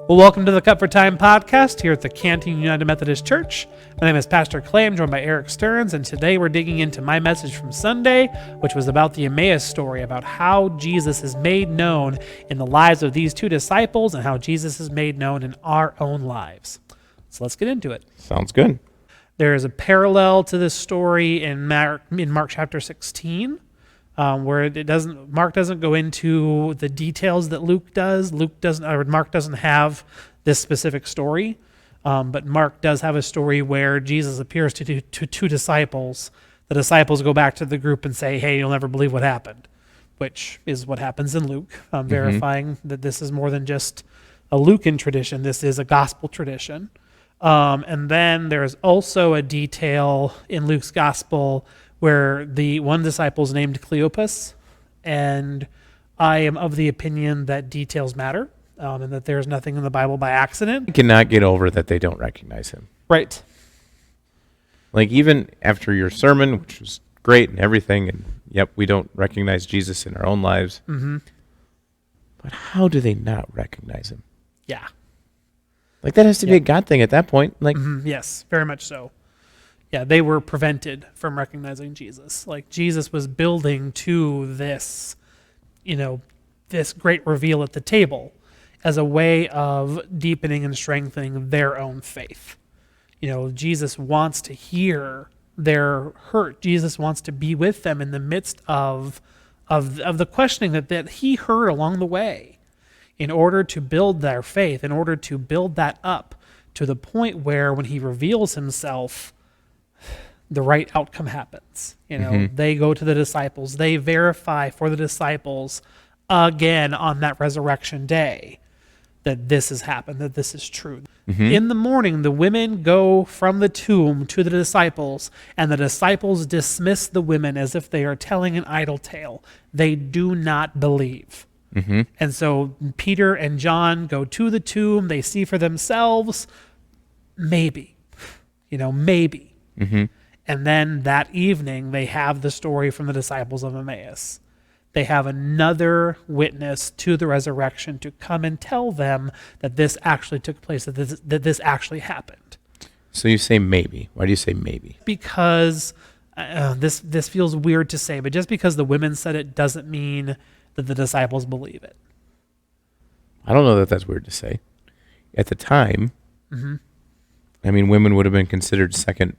Well, welcome to the Cut for Time podcast here at the Canton United Methodist Church. My name is Pastor Clay. I'm joined by Eric Stearns, and today we're digging into my message from Sunday, which was about the Emmaus story, about how Jesus is made known in the lives of these two disciples and how Jesus is made known in our own lives. So let's get into it. Sounds good. There is a parallel to this story in Mark chapter 16. Where Mark doesn't go into the details that Luke does. Mark doesn't have this specific story, but Mark does have a story where Jesus appears to two disciples. The disciples go back to the group and say, "Hey, you'll never believe what happened," which is what happens in Luke, verifying that this is more than just a Lucan tradition. This is a gospel tradition. And then there's also a detail in Luke's gospel where the one disciple is named Cleopas, and I am of the opinion that details matter, and that there's nothing in the Bible by accident. I cannot get over that they don't recognize him. Right. Like, even after your sermon, which was great and everything, and yep, we don't recognize Jesus in our own lives. Mm-hmm. But how do they not recognize him? Yeah. Like, that has to be a God thing at that point. Like, Yes, very much so. Yeah, they were prevented from recognizing Jesus. Like, Jesus was building to this, this great reveal at the table as a way of deepening and strengthening their own faith. Jesus wants to hear their hurt. Jesus wants to be with them in the midst of the questioning that he heard along the way, in order to build their faith, in order to build that up to the point where when he reveals himself, the right outcome happens. They go to the disciples. They verify for the disciples again on that resurrection day that this has happened, that this is true. In the morning, the women go from the tomb to the disciples, and the disciples dismiss the women as if they are telling an idle tale. They do not believe. And so Peter and John go to the tomb. They see for themselves, maybe. And then that evening, they have the story from the disciples of Emmaus. They have another witness to the resurrection to come and tell them that this actually took place, that this actually happened. so you say maybe. Why do you say maybe? Because this feels weird to say, but just because the women said it doesn't mean that the disciples believe it. I don't know that that's weird to say. At the time, women would have been considered second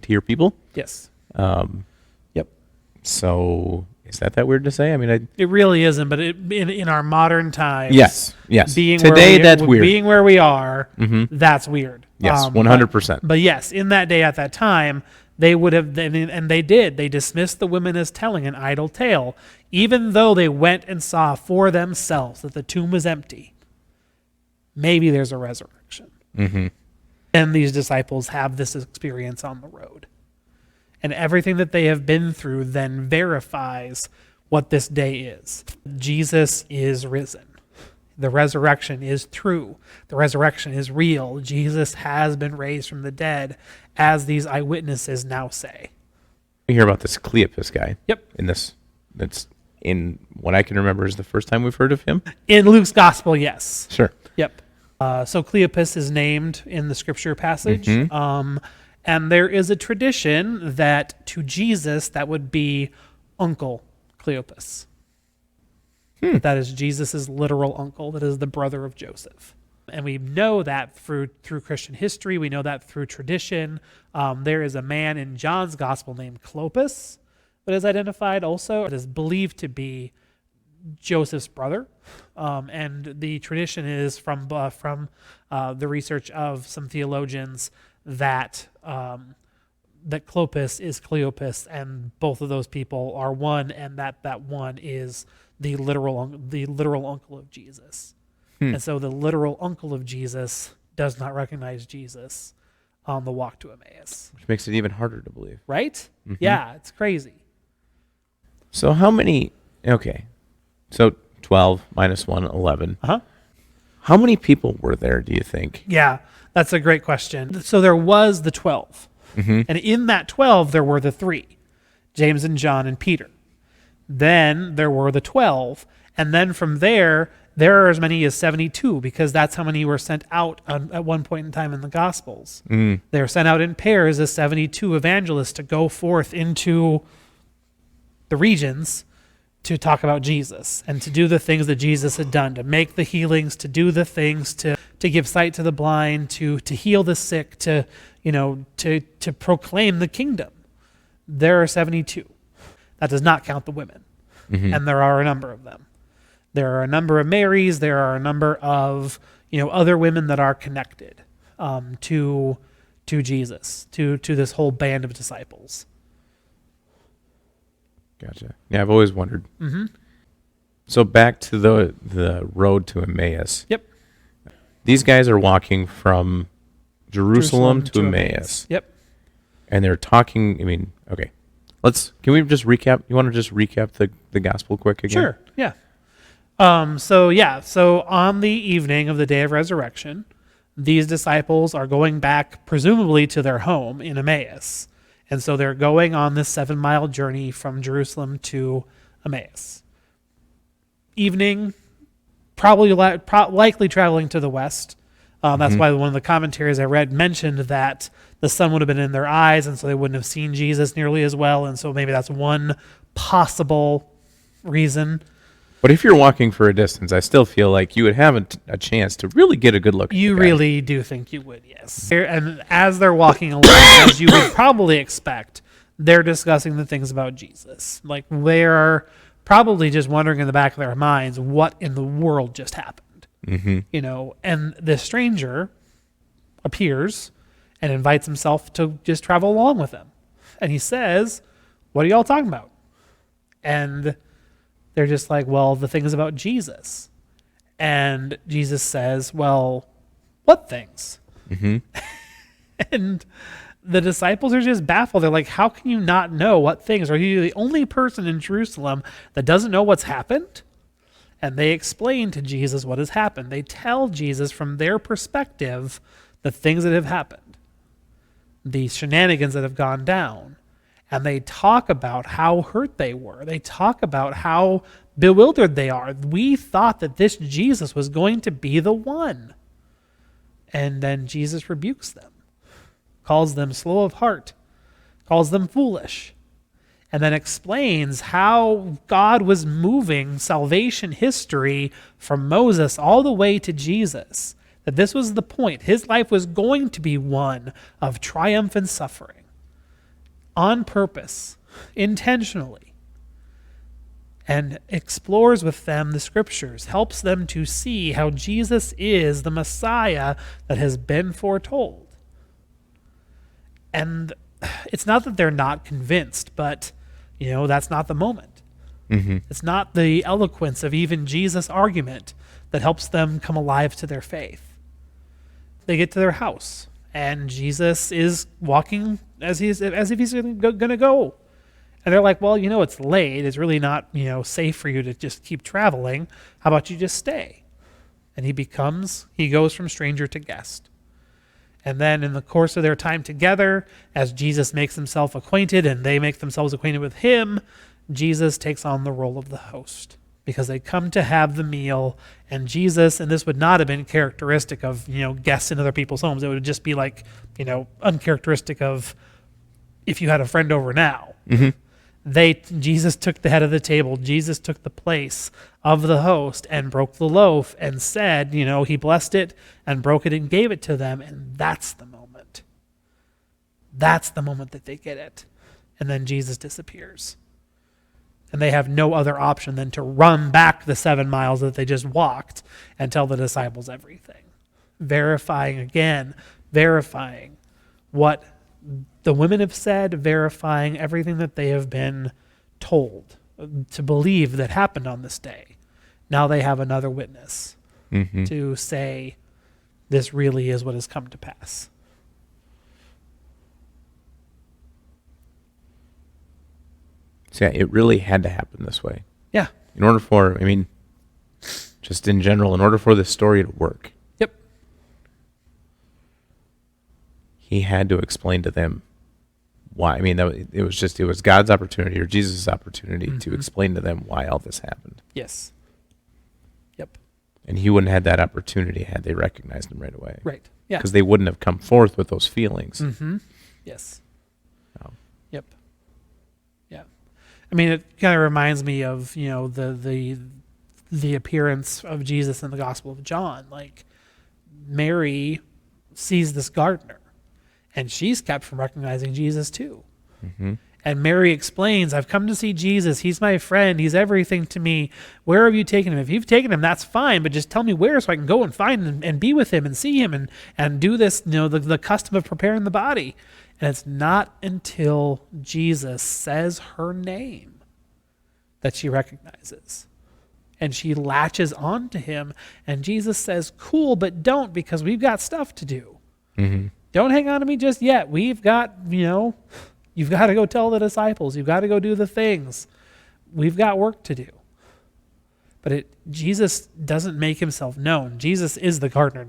tier people. Yes. So is that weird to say? It really isn't, but in our modern times, yes. That's weird. Being where we are, that's weird. Yes, 100%. But yes, in that day at that time, they would have, and they did. They dismissed the women as telling an idle tale, even though they went and saw for themselves that the tomb was empty. Maybe there's a resurrection. And these disciples have this experience on the road. And everything that they have been through then verifies what this day is. Jesus is risen. The resurrection is true. The resurrection is real. Jesus has been raised from the dead, as these eyewitnesses now say. We hear about this Cleopas guy. Yep. That's in what I can remember is the first time we've heard of him. In Luke's gospel, yes. Sure. Yep. So Cleopas is named in the scripture passage. And there is a tradition that to Jesus, that would be Uncle Cleopas. That is Jesus' literal uncle. That is the brother of Joseph. And we know that through Christian history. We know that through tradition. There is a man in John's gospel named Cleopas that is identified also. It is believed to be Joseph's brother. And the tradition is from the research of some theologians that Cleopas is Cleopas, and both of those people are one, and that one is the literal uncle of Jesus. And so the literal uncle of Jesus does not recognize Jesus on the walk to Emmaus. Which makes it even harder to believe. Right? Yeah, it's crazy. So how many, so 12 minus 1, 11. How many people were there, do you think? Yeah, that's a great question. So there was the 12. And in that 12, there were the 3, James and John and Peter. Then there were the 12, And then from there are as many as 72, because that's how many were sent out at one point in time in the Gospels. They were sent out in pairs as 72 evangelists to go forth into the regions to talk about Jesus and to do the things that Jesus had done, to make the healings, to do the things, to give sight to the blind, to heal the sick, to proclaim the kingdom. There are 72. That does not count the women. And there are a number of them. There are a number of Marys. There are a number of other women that are connected to Jesus, to this whole band of disciples. Gotcha. Yeah, I've always wondered. So back to the road to Emmaus. Yep. These guys are walking from Jerusalem to Emmaus. Yep. And they're talking. I mean, okay. Can we just recap? You want to just recap the gospel quick again? Sure. Yeah. So on the evening of the day of resurrection, these disciples are going back, presumably to their home in Emmaus. And so they're going on this 7-mile journey from Jerusalem to Emmaus. Evening, probably likely traveling to the west. That's why one of the commentaries I read mentioned that the sun would have been in their eyes, and so they wouldn't have seen Jesus nearly as well. And so maybe that's one possible reason. But if you're walking for a distance, I still feel like you would have a chance to really get a good look at You the guy. really do think you would, yes. And as they're walking along, as you would probably expect, they're discussing the things about Jesus. Like, they're probably just wondering in the back of their minds, what in the world just happened? And this stranger appears and invites himself to just travel along with them. And he says, "What are y'all talking about?" And they're just like, "Well, the things about Jesus." And Jesus says, "Well, what things?" And the disciples are just baffled. They're like, "How can you not know what things? Are you the only person in Jerusalem that doesn't know what's happened?" And they explain to Jesus what has happened. They tell Jesus from their perspective the things that have happened, the shenanigans that have gone down. And they talk about how hurt they were. They talk about how bewildered they are. We thought that this Jesus was going to be the one. And then Jesus rebukes them, calls them slow of heart, calls them foolish, and then explains how God was moving salvation history from Moses all the way to Jesus. That this was the point. His life was going to be one of triumph and suffering, on purpose, intentionally, and explores with them the scriptures, helps them to see how Jesus is the Messiah that has been foretold. And it's not that they're not convinced, but that's not the moment. It's not the eloquence of even Jesus' argument that helps them come alive to their faith. They get to their house, and Jesus is walking as if he's going to go. And they're like, "Well, it's late. It's really not, safe for you to just keep traveling. How about you just stay?" And he goes from stranger to guest. And then in the course of their time together, as Jesus makes himself acquainted and they make themselves acquainted with him, Jesus takes on the role of the host, because they come to have the meal. And Jesus, and this would not have been characteristic of, guests in other people's homes. It would just be like, uncharacteristic of if you had a friend over now. Jesus took the head of the table. Jesus took the place of the host and broke the loaf and said, he blessed it and broke it and gave it to them. And that's the moment. That's the moment that they get it. And then Jesus disappears. And they have no other option than to run back the 7 miles that they just walked and tell the disciples everything. Verifying what the women have said, verifying everything that they have been told to believe that happened on this day. Now they have another witness to say, this really is what has come to pass. So yeah, it really had to happen this way. Yeah. In order for, just in general, in order for this story to work. Yep. He had to explain to them why. It was God's opportunity, or Jesus' opportunity, to explain to them why all this happened. Yes. Yep. And he wouldn't have had that opportunity had they recognized him right away. Right. Yeah. Because they wouldn't have come forth with those feelings. Mm-hmm. Yes. Oh. Yep. Yeah. I mean, it kind of reminds me of, the appearance of Jesus in the Gospel of John. Like, Mary sees this gardener, and she's kept from recognizing Jesus too. Mm-hmm. And Mary explains, I've come to see Jesus. He's my friend. He's everything to me. Where have you taken him? If you've taken him, that's fine, but just tell me where so I can go and find him and be with him and see him and do this, the custom of preparing the body. And it's not until Jesus says her name that she recognizes. And she latches on to him. And Jesus says, cool, but don't, because we've got stuff to do. Mm-hmm. Don't hang on to me just yet. We've got, you've got to go tell the disciples. You've got to go do the things. We've got work to do. But Jesus doesn't make himself known. Jesus is the gardener,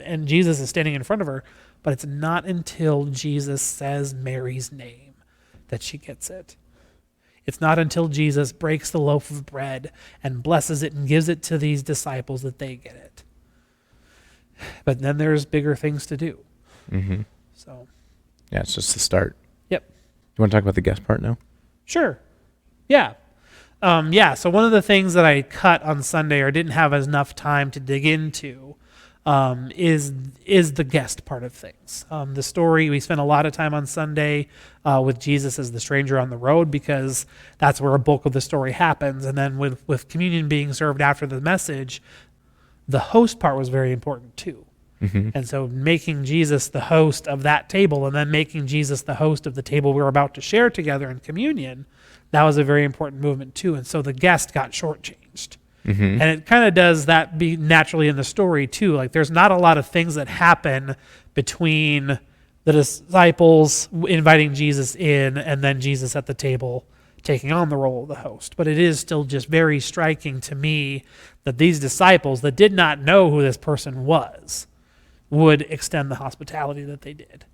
and Jesus is standing in front of her. But it's not until Jesus says Mary's name that she gets it. It's not until Jesus breaks the loaf of bread and blesses it and gives it to these disciples that they get it. But then there's bigger things to do. Mm-hmm. So, yeah, it's just the start. Yep. You want to talk about the guest part now? Sure. Yeah. So one of the things that I cut on Sunday or didn't have enough time to dig into is the guest part of things. The story, we spent a lot of time on Sunday with Jesus as the stranger on the road because that's where a bulk of the story happens. And then with communion being served after the message, the host part was very important too. Mm-hmm. And so making Jesus the host of that table and then making Jesus the host of the table we were about to share together in communion, that was a very important movement too. And so the guest got shortchanged. Mm-hmm. And it kind of does that be naturally in the story too. Like there's not a lot of things that happen between the disciples inviting Jesus in and then Jesus at the table taking on the role of the host. But it is still just very striking to me that these disciples that did not know who this person was would extend the hospitality that they did.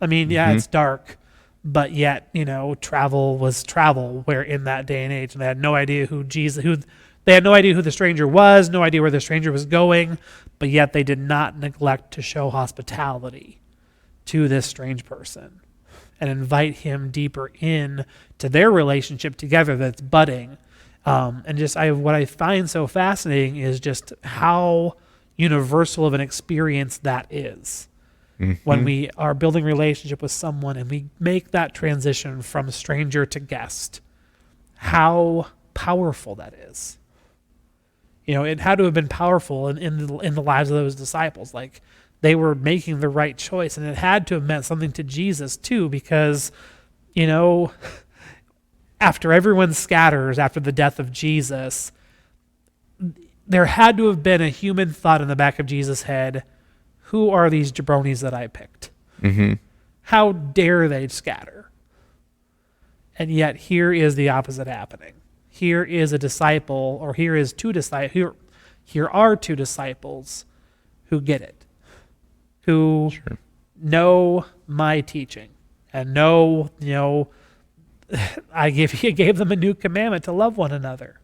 I mean, yeah, it's dark, but yet, travel was travel where in that day and age, and they had no idea they had no idea who the stranger was, no idea where the stranger was going, but yet they did not neglect to show hospitality to this strange person and invite him deeper in to their relationship together that's budding. What I find so fascinating is just how universal of an experience that is. Mm-hmm. When we are building relationship with someone and we make that transition from stranger to guest, how powerful that is. It had to have been powerful in the lives of those disciples. Like they were making the right choice, and it had to have meant something to Jesus too, because, after everyone scatters after the death of Jesus, there had to have been a human thought in the back of Jesus' head, who are these jabronis that I picked? Mm-hmm. How dare they scatter? And yet here is the opposite happening. Here is a disciple, or here are two disciples who get it, who know my teaching and know, I gave them a new commandment to love one another.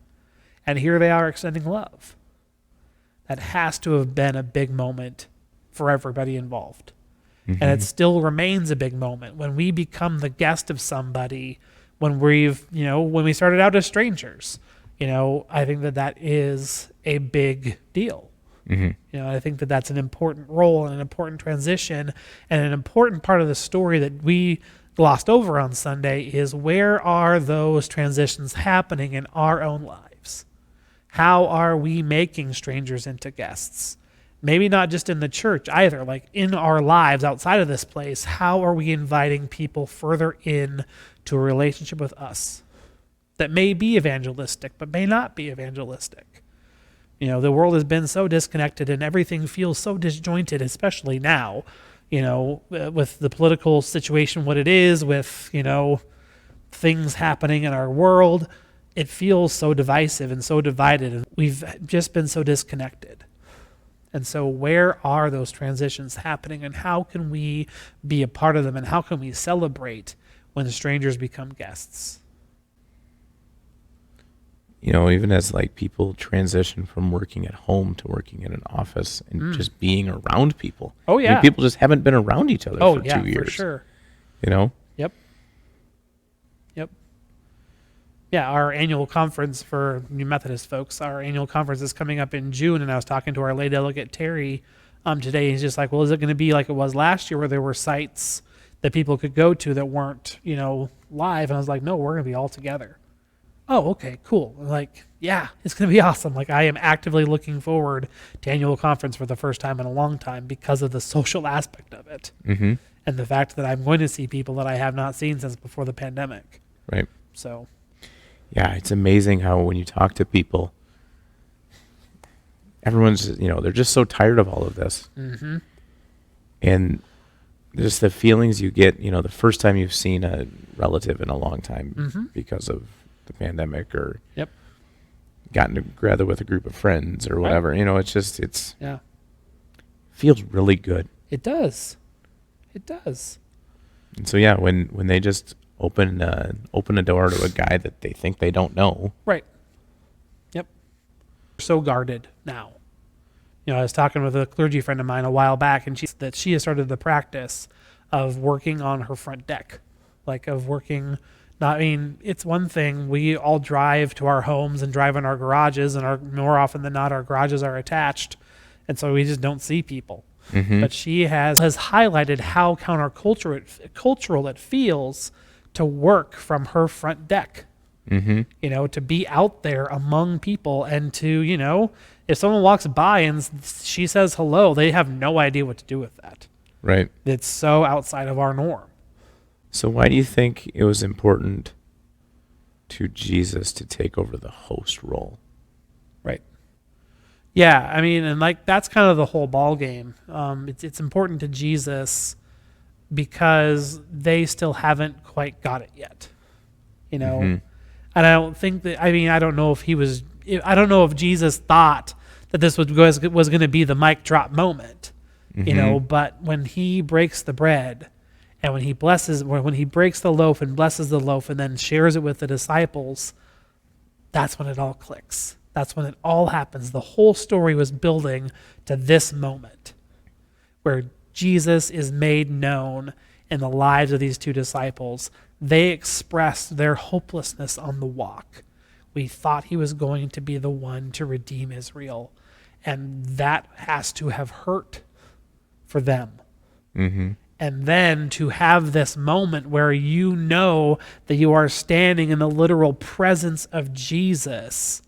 And here they are extending love. That has to have been a big moment for everybody involved. Mm-hmm. And it still remains a big moment when we become the guest of somebody, when we started out as strangers. I think that is a big deal. Mm-hmm. I think that's an important role and an important transition and an important part of the story that we glossed over on Sunday is where are those transitions happening in our own lives? How are we making strangers into guests? Maybe not just in the church either, like in our lives outside of this place, how are we inviting people further in to a relationship with us that may be evangelistic, but may not be evangelistic? The world has been so disconnected and everything feels so disjointed, especially now, with the political situation, what it is, with, things happening in our world. It feels so divisive and so divided, and we've just been so disconnected. And so where are those transitions happening, and how can we be a part of them, and how can we celebrate when strangers become guests? even as like people transition from working at home to working in an office and just being around people. Oh, I yeah. mean, people just haven't been around each other Oh, for yeah, 2 years. for sure. You know? Yep. Yeah, our annual conference for New Methodist folks, our annual conference is coming up in June, and I was talking to our lay delegate, Terry, today. He's just like, well, is it going to be like it was last year where there were sites that people could go to that weren't, live? And I was like, no, we're going to be all together. Oh, okay, cool. I'm like, yeah, it's going to be awesome. Like, I am actively looking forward to annual conference for the first time in a long time because of the social aspect of it. Mm-hmm. And the fact that I'm going to see people that I have not seen since before the pandemic. Right. So, yeah, it's amazing how when you talk to people, everyone's, they're just so tired of all of this. mm-hmm. And just the feelings you get, the first time you've seen a relative in a long time because of the pandemic or Yep. gotten together with a group of friends or whatever, it's Yeah. feels really good. It does. It does. And so, yeah, when they just open a door to a guy that they think they don't know. Right. Yep. So guarded now. I was talking with a clergy friend of mine a while back, and she said that she has started the practice of working on her front deck. Like of working, it's one thing, we all drive to our homes and drive in our garages, and more often than not, our garages are attached. And so we just don't see people. Mm-hmm. But she has highlighted how countercultural it feels to work from her front deck. Mm-hmm. To be out there among people and to, if someone walks by and she says hello, they have no idea what to do with that. Right. It's so outside of our norm. So why do you think it was important to Jesus to take over the host role? Right. Yeah, and that's kind of the whole ball game. It's important to Jesus because they still haven't quite got it yet. Mm-hmm. And I don't think that, I don't know if Jesus thought that this was going to be the mic drop moment, but when he breaks the bread and when he breaks the loaf and blesses the loaf and then shares it with the disciples, that's when it all clicks. That's when it all happens. The whole story was building to this moment where Jesus is made known in the lives of these two disciples. They expressed their hopelessness on the walk. We thought he was going to be the one to redeem Israel, and that has to have hurt for them. Mm-hmm. And then to have this moment where that you are standing in the literal presence of Jesus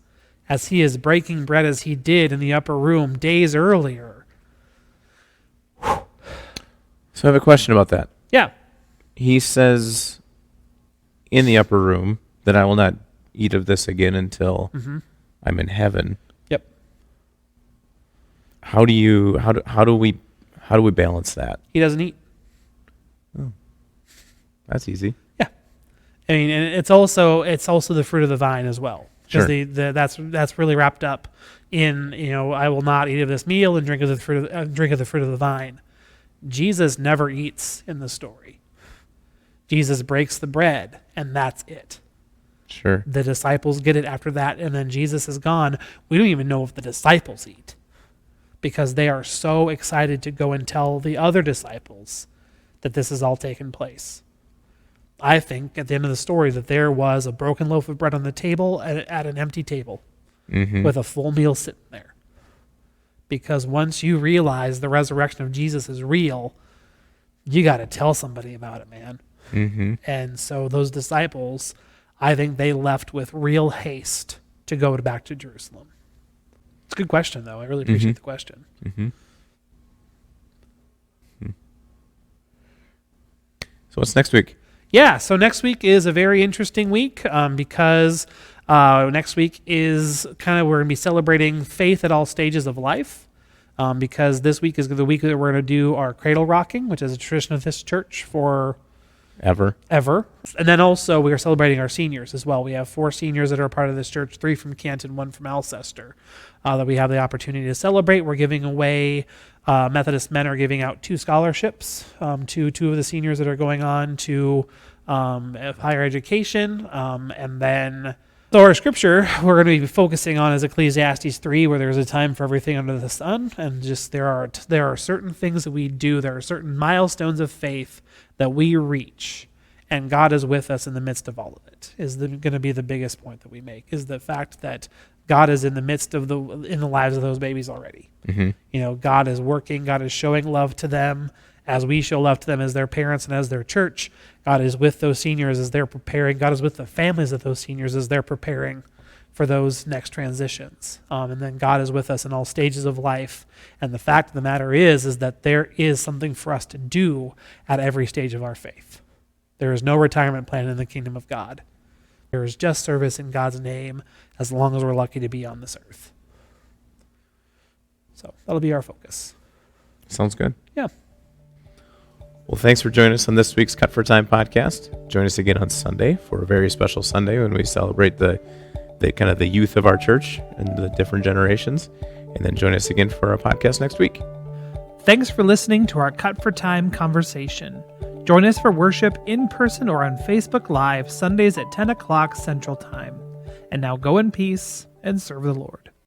as he is breaking bread as he did in the upper room days earlier. So I have a question about that. Yeah. He says in the upper room that I will not eat of this again until I'm in heaven. Yep. How do we balance that? He doesn't eat. Oh, that's easy. Yeah. And it's also the fruit of the vine as well. Sure. Because that's really wrapped up in, I will not eat of this meal and drink of the fruit of the vine. Jesus never eats in the story. Jesus breaks the bread, and that's it. Sure. The disciples get it after that, and then Jesus is gone. We don't even know if the disciples eat because they are so excited to go and tell the other disciples that this has all taken place. I think at the end of the story that there was a broken loaf of bread on the table at an empty table with a full meal sitting there. Because once you realize the resurrection of Jesus is real, you got to tell somebody about it, man. Mm-hmm. And so those disciples, I think they left with real haste to go back to Jerusalem. It's a good question, though. I really appreciate the question. Mm-hmm. So what's next week? Yeah, so next week is a very interesting week because next week is kind of we're going to be celebrating faith at all stages of life because this week is the week that we're going to do our cradle rocking, which is a tradition of this church for Ever. And then also we are celebrating our seniors as well. We have 4 seniors that are a part of this church, 3 from Canton, 1 from Alcester, that we have the opportunity to celebrate. We're giving away, Methodist men are giving out 2 scholarships to 2 of the seniors that are going on to higher education. And then So our scripture we're going to be focusing on is Ecclesiastes 3, where there's a time for everything under the sun, and just there are certain things that we do, there are certain milestones of faith that we reach, and God is with us in the midst of all of it. Is going to be the biggest point that we make, is the fact that God is in the midst of in the lives of those babies already. Mm-hmm. God is working, God is showing love to them as we show love to them as their parents and as their church. God is with those seniors as they're preparing. God is with the families of those seniors as they're preparing for those next transitions. And then God is with us in all stages of life. And the fact of the matter is that there is something for us to do at every stage of our faith. There is no retirement plan in the kingdom of God. There is just service in God's name as long as we're lucky to be on this earth. So that'll be our focus. Sounds good. Yeah. Well, thanks for joining us on this week's Cut for Time podcast. Join us again on Sunday for a very special Sunday when we celebrate the kind of the youth of our church and the different generations. And then join us again for our podcast next week. Thanks for listening to our Cut for Time conversation. Join us for worship in person or on Facebook Live Sundays at 10 o'clock Central Time. And now go in peace and serve the Lord.